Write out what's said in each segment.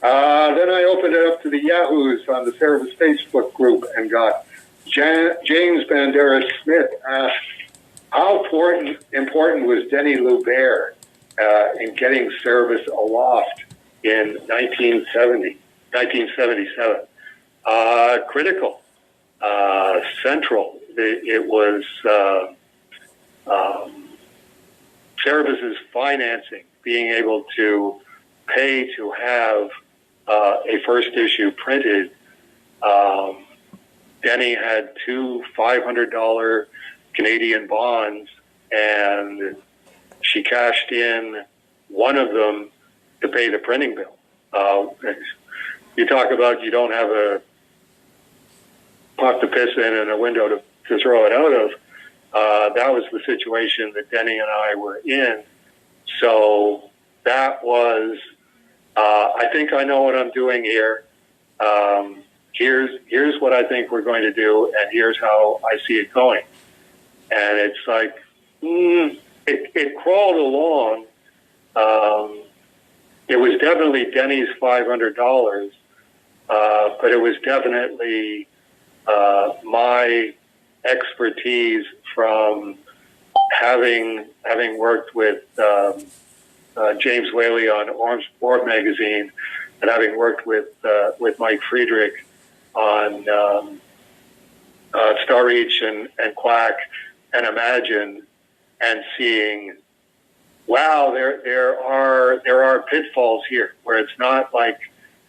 Then I opened it up to the Yahoos on the Cerebus Facebook group and got James Banderas Smith asked, how important was Deni Loubert in getting Cerebus aloft in 1977? Critical, central. It was Cerebus's financing, being able to pay to have a first issue printed. Deni had two $500 Canadian bonds, and she cashed in one of them to pay the printing bill. You talk about you don't have a pot to piss in and a window to throw it out of. That was the situation that Deni and I were in. So that was, I think I know what I'm doing here. Here's what I think we're going to do, and here's how I see it going. And it's like, it crawled along. It was definitely Deni's $500, but it was definitely my expertise from having worked with James Whaley on Orb magazine, and having worked with Mike Friedrich on Star Reach and Quack and Imagine, and seeing, wow, there are pitfalls here where it's not like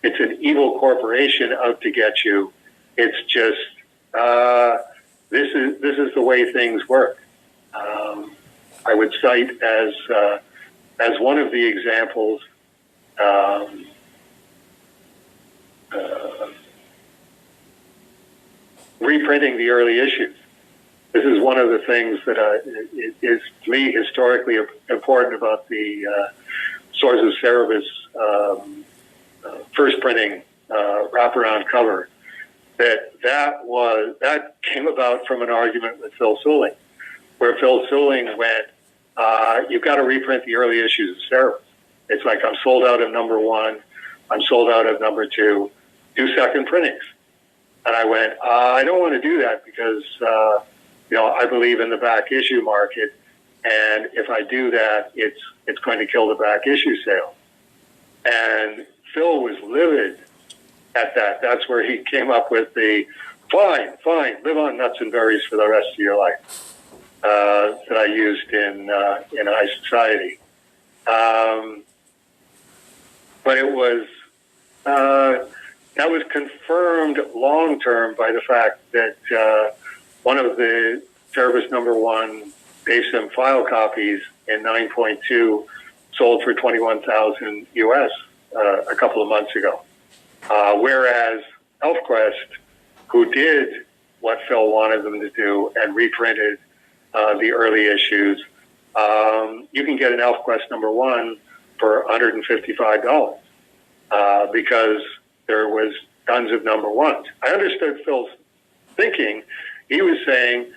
it's an evil corporation out to get you. It's just this is the way things work. I would cite as one of the examples. Reprinting the early issues. This is one of the things that is to me historically important about the Swords of Cerebus first printing wraparound cover. That came about from an argument with Phil Suling, where Phil Suling went, "You've got to reprint the early issues of Cerebus. It's like I'm sold out of number 1, I'm sold out of number 2. Do second printings." And I went, I don't want to do that because, I believe in the back issue market. And if I do that, it's going to kill the back issue sale. And Phil was livid at that. That's where he came up with the, fine, live on nuts and berries for the rest of your life, that I used in High Society. But it was, that was confirmed long-term by the fact that one of the Cerebus number 1 ASIM file copies in 9.2 sold for $21,000 US a couple of months ago. Whereas ElfQuest, who did what Phil wanted them to do and reprinted the early issues, you can get an ElfQuest number 1 for $155 because there was tons of number 1s. I understood Phil's thinking. He was saying,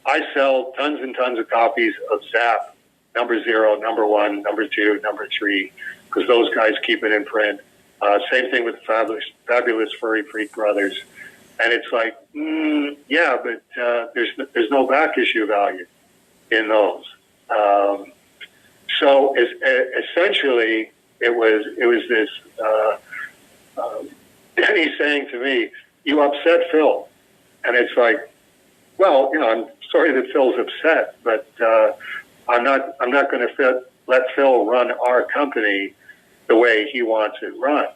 I sell tons and tons of copies of Zap, number 0, number 1, number 2, number 3, because those guys keep it in print. Same thing with the Fabulous Furry Freak Brothers. And it's like, yeah, but there's no back issue value in those. So essentially, it was this... Deni saying to me, "You upset Phil," and it's like, well, I'm sorry that Phil's upset, but I'm not going to let Phil run our company the way he wants it run.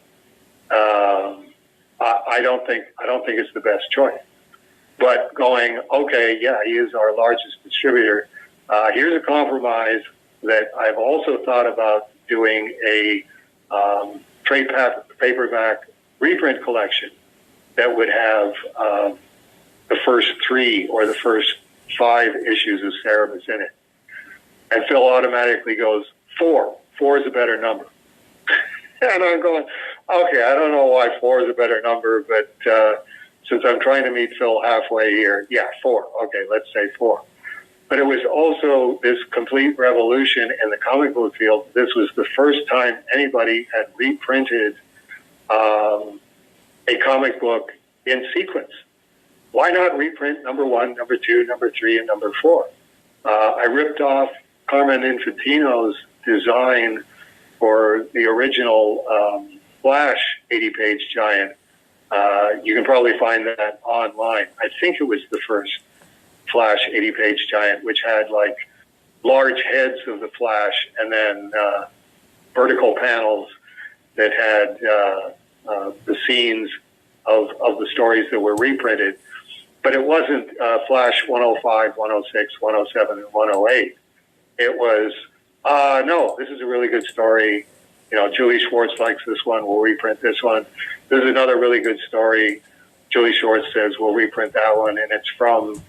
I don't think it's the best choice. But going, okay, yeah, he is our largest distributor. Here's a compromise that I've also thought about doing a trade paperback reprint collection that would have the first 3 or the first 5 issues of Cerebus in it. And Phil automatically goes, 4. 4 is a better number. And I'm going, okay, I don't know why 4 is a better number, but since I'm trying to meet Phil halfway here, yeah, 4. Okay, let's say 4. But it was also this complete revolution in the comic book field. This was the first time anybody had reprinted a comic book in sequence. Why not reprint number 1, number 2, number 3, and number 4? I ripped off Carmen Infantino's design for the original Flash 80-page giant. You can probably find that online. I think it was the first Flash 80-page giant, which had like large heads of the Flash and then vertical panels that had the scenes of the stories that were reprinted. But it wasn't Flash 105, 106, 107, and 108. It was, no, this is a really good story. You know, Julie Schwartz likes this one. We'll reprint this one. This is another really good story. Julie Schwartz says we'll reprint that one. And it's from,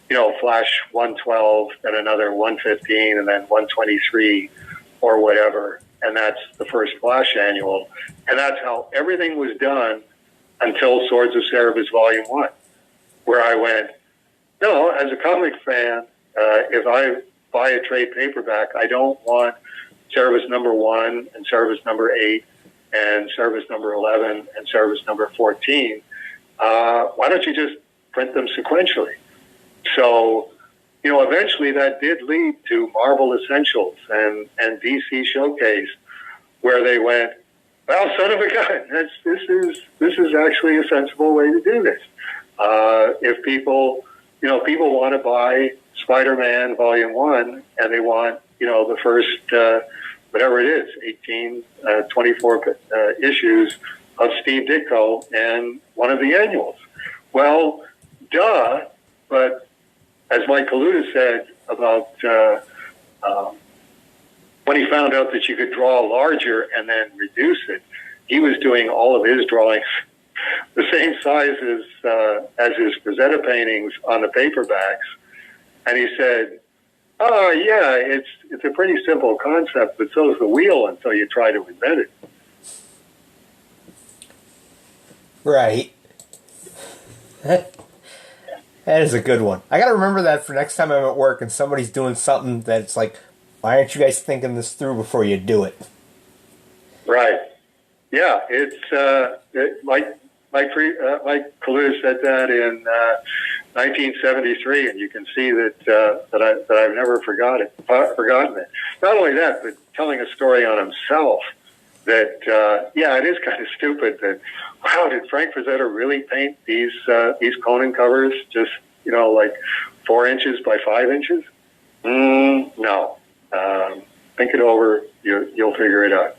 you know, Flash 112 and another 115 and then 123 or whatever. And that's the first Flash annual. And that's how everything was done until Swords of Cerebus Volume 1, where I went, no, as a comic fan, if I buy a trade paperback, I don't want Cerebus number 1 and Cerebus number 8 and Cerebus number 11 and Cerebus number 14. Why don't you just print them sequentially? So, you know, eventually that did lead to Marvel Essentials and DC Showcase, where they went, well, son of a gun, this is actually a sensible way to do this. If people want to buy Spider-Man Volume 1 and they want, you know, the first, whatever it is, 18, 24 issues of Steve Ditko and one of the annuals. Well, duh, but as Mike Kaluta said about when he found out that you could draw larger and then reduce it, he was doing all of his drawings the same size as his Rosetta paintings on the paperbacks. And he said, oh, yeah, it's a pretty simple concept, but so is the wheel until you try to invent it. Right. That is a good one. I got to remember that for next time I'm at work and somebody's doing something that's like, why aren't you guys thinking this through before you do it? Right. Yeah, it's Mike Kaluta said that in 1973, and you can see that I've never forgotten it. Not only that, but telling a story on himself that, it is kind of stupid that, wow, did Frank Frazetta really paint these Conan covers just, you know, like 4 inches by 5 inches? No. Think it over. You'll figure it out.